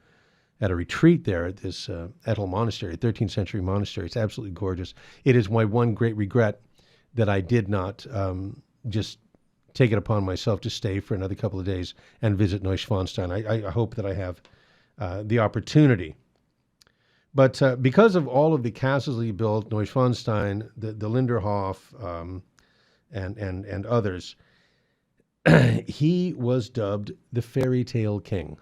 retreat there at this Ettel monastery, a 13th century monastery. It's absolutely gorgeous. It is my one great regret that I did not just take it upon myself to stay for another couple of days and visit Neuschwanstein. I hope that I have the opportunity. But because of all of the castles he built, Neuschwanstein, the Linderhof, and others, he was dubbed the Fairy Tale King.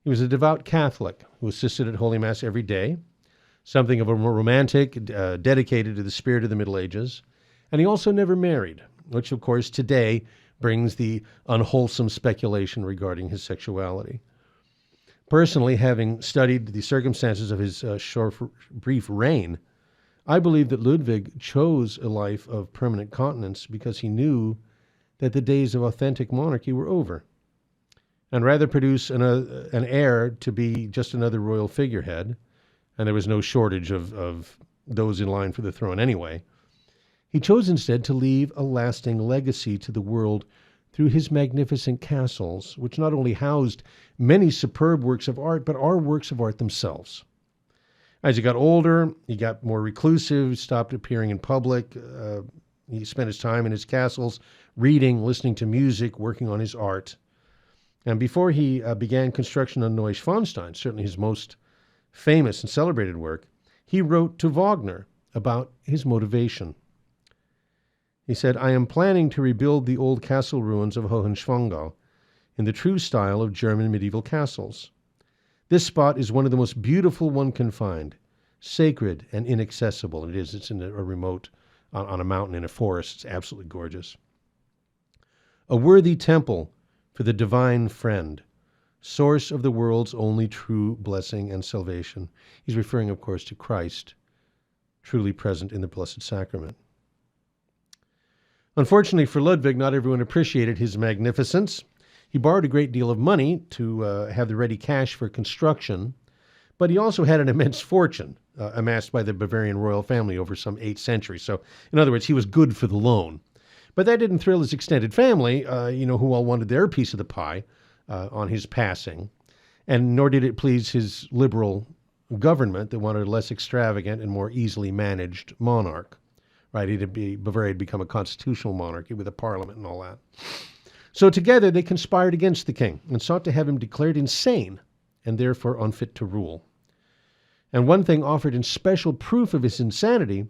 He was a devout Catholic who assisted at Holy Mass every day, something of a romantic, dedicated to the spirit of the Middle Ages, and he also never married, which of course today brings the unwholesome speculation regarding his sexuality. Personally, having studied the circumstances of his brief reign, I believe that Ludwig chose a life of permanent continence because he knew that the days of authentic monarchy were over, and rather produce an heir to be just another royal figurehead, and there was no shortage of those in line for the throne anyway. He chose instead to leave a lasting legacy to the world through his magnificent castles, which not only housed many superb works of art, but are works of art themselves. As he got older, he got more reclusive, stopped appearing in public. He spent his time in his castles, reading, listening to music, working on his art. And before he began construction on Neuschwanstein, certainly his most famous and celebrated work, he wrote to Wagner about his motivation. He said, "I am planning to rebuild the old castle ruins of Hohenschwangau in the true style of German medieval castles. This spot is one of the most beautiful one can find, sacred and inaccessible." It is. It's in a remote, on a mountain in a forest. It's absolutely gorgeous. "A worthy temple for the divine friend, source of the world's only true blessing and salvation." He's referring, of course, to Christ, truly present in the Blessed Sacrament. Unfortunately for Ludwig, not everyone appreciated his magnificence. He borrowed a great deal of money to have the ready cash for construction, but he also had an immense fortune amassed by the Bavarian royal family over some 8 centuries. So, in other words, he was good for the loan. But that didn't thrill his extended family, who all wanted their piece of the pie on his passing, and nor did it please his liberal government that wanted a less extravagant and more easily managed monarch. Right, Bavaria had become a constitutional monarchy with a parliament and all that. So together they conspired against the king and sought to have him declared insane and therefore unfit to rule. And one thing offered in special proof of his insanity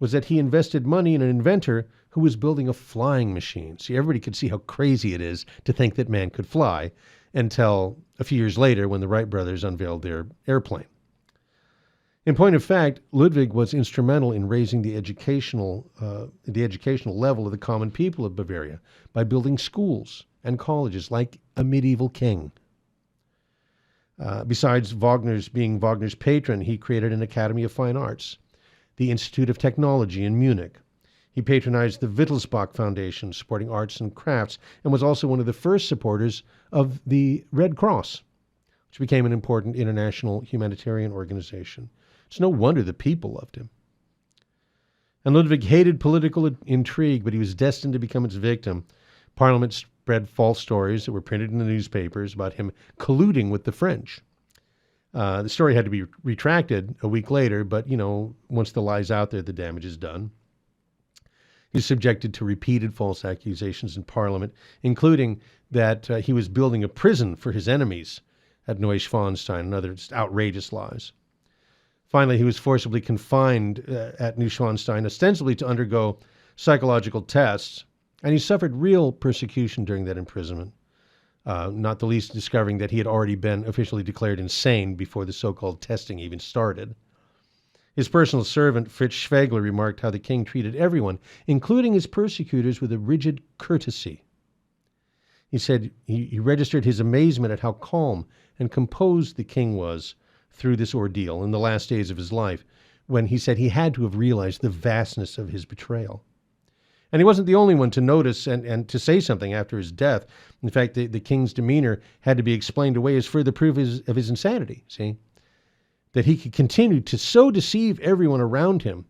was that he invested money in an inventor who was building a flying machine. See, everybody could see how crazy it is to think that man could fly until a few years later when the Wright brothers unveiled their airplane. In point of fact, Ludwig was instrumental in raising the educational level of the common people of Bavaria by building schools and colleges like a medieval king. Besides being Wagner's patron, he created an Academy of Fine Arts, the Institute of Technology in Munich. He patronized the Wittelsbach Foundation, supporting arts and crafts, and was also one of the first supporters of the Red Cross, which became an important international humanitarian organization. It's no wonder the people loved him. And Ludwig hated political intrigue, but he was destined to become its victim. Parliament spread false stories that were printed in the newspapers about him colluding with the French. The story had to be retracted a week later, but, once the lie's out there, the damage is done. He's subjected to repeated false accusations in Parliament, including that he was building a prison for his enemies at Neuschwanstein and other just outrageous lies. Finally, he was forcibly confined at Neuschwanstein, ostensibly to undergo psychological tests, and he suffered real persecution during that imprisonment, not the least discovering that he had already been officially declared insane before the so-called testing even started. His personal servant, Fritz Schwegler, remarked how the king treated everyone, including his persecutors, with a rigid courtesy. He said he registered his amazement at how calm and composed the king was through this ordeal in the last days of his life, when he said he had to have realized the vastness of his betrayal. And he wasn't the only one to notice and to say something after his death. In fact, the king's demeanor had to be explained away as further proof of his insanity, see? That he could continue to so deceive everyone around him,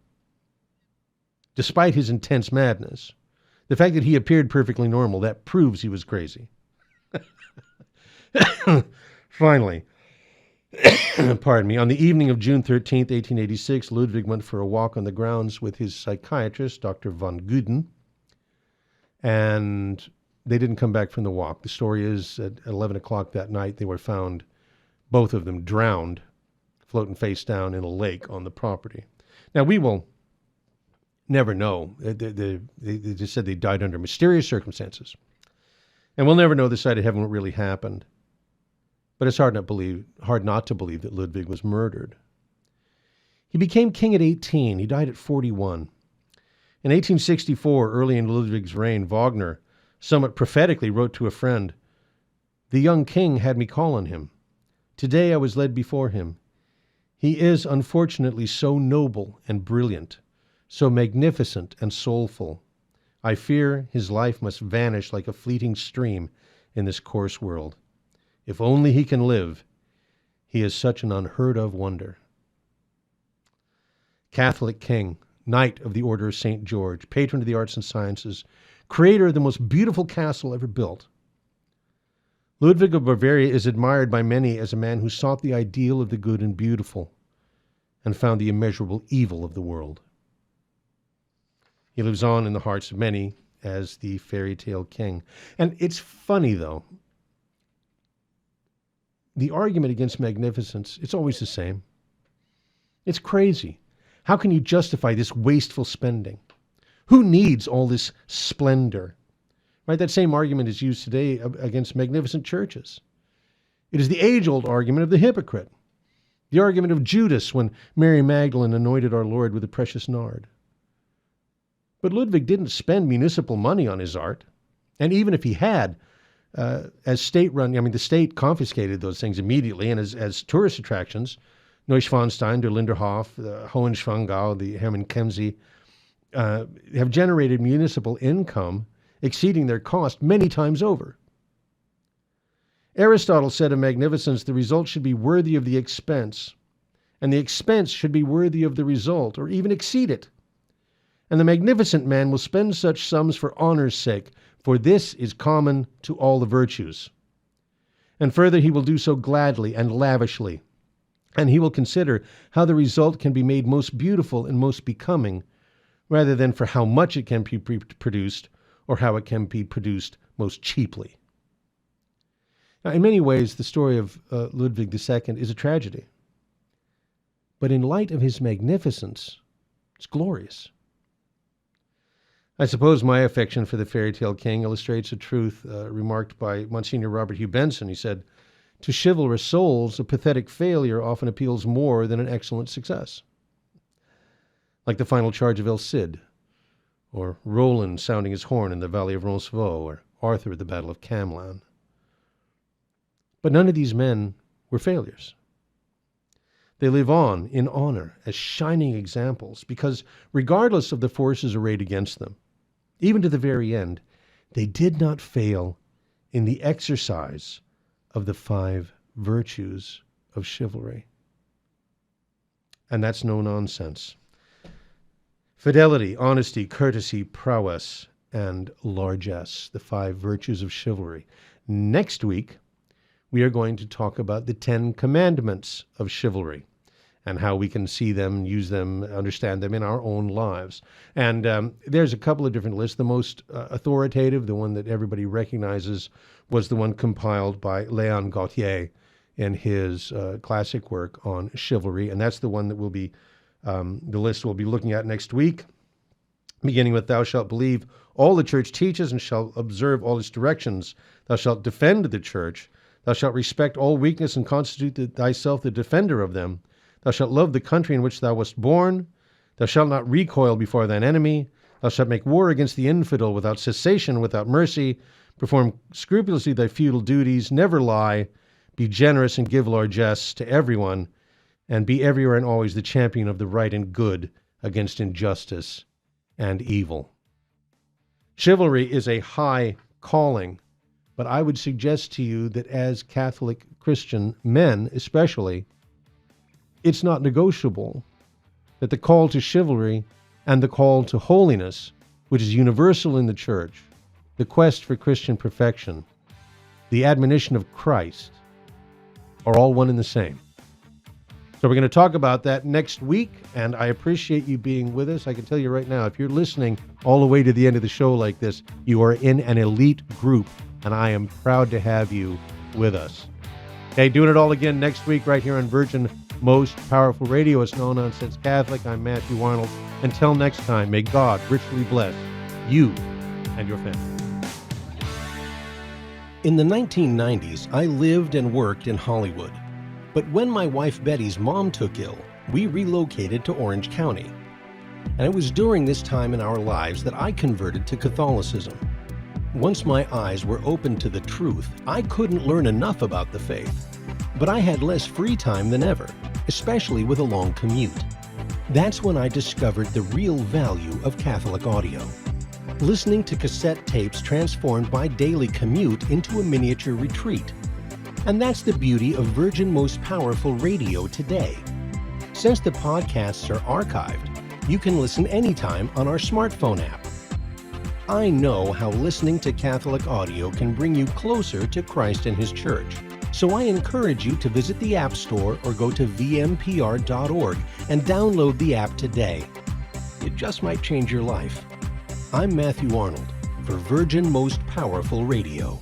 despite his intense madness. The fact that he appeared perfectly normal, that proves he was crazy. Finally, pardon me, on the evening of June 13th, 1886, Ludwig went for a walk on the grounds with his psychiatrist, Dr. von Guden, and they didn't come back from the walk. The story is at 11 o'clock that night, they were found, both of them drowned, floating face down in a lake on the property. Now, we will never know. They just said they died under mysterious circumstances. And we'll never know this side of heaven what really happened. But it's hard not to believe that Ludwig was murdered. He became king at 18. He died at 41. In 1864, early in Ludwig's reign, Wagner somewhat prophetically wrote to a friend, "The young king had me call on him. Today I was led before him. He is unfortunately so noble and brilliant, so magnificent and soulful. I fear his life must vanish like a fleeting stream in this coarse world. If only he can live, he is such an unheard of wonder." Catholic king, knight of the Order of St. George, patron of the arts and sciences, creator of the most beautiful castle ever built. Ludwig of Bavaria is admired by many as a man who sought the ideal of the good and beautiful and found the immeasurable evil of the world. He lives on in the hearts of many as the fairy tale king. And it's funny, though. The argument against magnificence, it's always the same. It's crazy. How can you justify this wasteful spending? Who needs all this splendor? Right? That same argument is used today against magnificent churches. It is the age-old argument of the hypocrite. The argument of Judas when Mary Magdalene anointed our Lord with the precious nard. But Ludwig didn't spend municipal money on his art. And even if he had, as state-run, the state confiscated those things immediately, and as tourist attractions, Neuschwanstein, der Linderhof, the Hohenschwangau, the Hermann Kemsee, have generated municipal income exceeding their cost many times over. Aristotle said of magnificence, the result should be worthy of the expense, and the expense should be worthy of the result, or even exceed it. And the magnificent man will spend such sums for honor's sake, for this is common to all the virtues. And further, he will do so gladly and lavishly, and he will consider how the result can be made most beautiful and most becoming, rather than for how much it can be produced, or how it can be produced most cheaply. Now, in many ways, the story of Ludwig II is a tragedy. But in light of his magnificence, it's glorious. I suppose my affection for the fairy tale king illustrates a truth remarked by Monsignor Robert Hugh Benson. He said, "To chivalrous souls, a pathetic failure often appeals more than an excellent success." Like the final charge of El Cid, or Roland sounding his horn in the Valley of Roncesvalles, or Arthur at the Battle of Camlan. But none of these men were failures. They live on in honor as shining examples because regardless of the forces arrayed against them, even to the very end, they did not fail in the exercise of the 5 virtues of chivalry. And that's no nonsense. Fidelity, honesty, courtesy, prowess, and largesse, the 5 virtues of chivalry. Next week, we are going to talk about the 10 commandments of chivalry and how we can see them, use them, understand them in our own lives. And there's a couple of different lists. The most authoritative, the one that everybody recognizes, was the one compiled by Léon Gautier in his classic work on chivalry. And that's the one that will be the list we'll be looking at next week, beginning with "Thou shalt believe all the church teaches and shalt observe all its directions. Thou shalt defend the church. Thou shalt respect all weakness and constitute thyself the defender of them. Thou shalt love the country in which thou wast born. Thou shalt not recoil before thine enemy. Thou shalt make war against the infidel without cessation, without mercy. Perform scrupulously thy feudal duties. Never lie. Be generous and give largesse to everyone. And be everywhere and always the champion of the right and good against injustice and evil." Chivalry is a high calling, but I would suggest to you that as Catholic Christian men especially, it's not negotiable that the call to chivalry and the call to holiness, which is universal in the church, the quest for Christian perfection, the admonition of Christ, are all one and the same. So we're going to talk about that next week, and I appreciate you being with us. I can tell you right now, if you're listening all the way to the end of the show like this, you are in an elite group, and I am proud to have you with us. Okay, doing it all again next week right here on Virgin Most Powerful Radio. It's No Nonsense Catholic. I'm Matthew Arnold. Until next time, may God richly bless you and your family. In the 1990s, I lived and worked in Hollywood. But when my wife Betty's mom took ill, we relocated to Orange County. And it was during this time in our lives that I converted to Catholicism. Once my eyes were opened to the truth, I couldn't learn enough about the faith. But I had less free time than ever, especially with a long commute. That's when I discovered the real value of Catholic audio. Listening to cassette tapes transformed my daily commute into a miniature retreat. And that's the beauty of Virgin Most Powerful Radio today. Since the podcasts are archived, you can listen anytime on our smartphone app. I know how listening to Catholic audio can bring you closer to Christ and His Church. So I encourage you to visit the App Store or go to vmpr.org and download the app today. It just might change your life. I'm Matthew Arnold for Virgin Most Powerful Radio.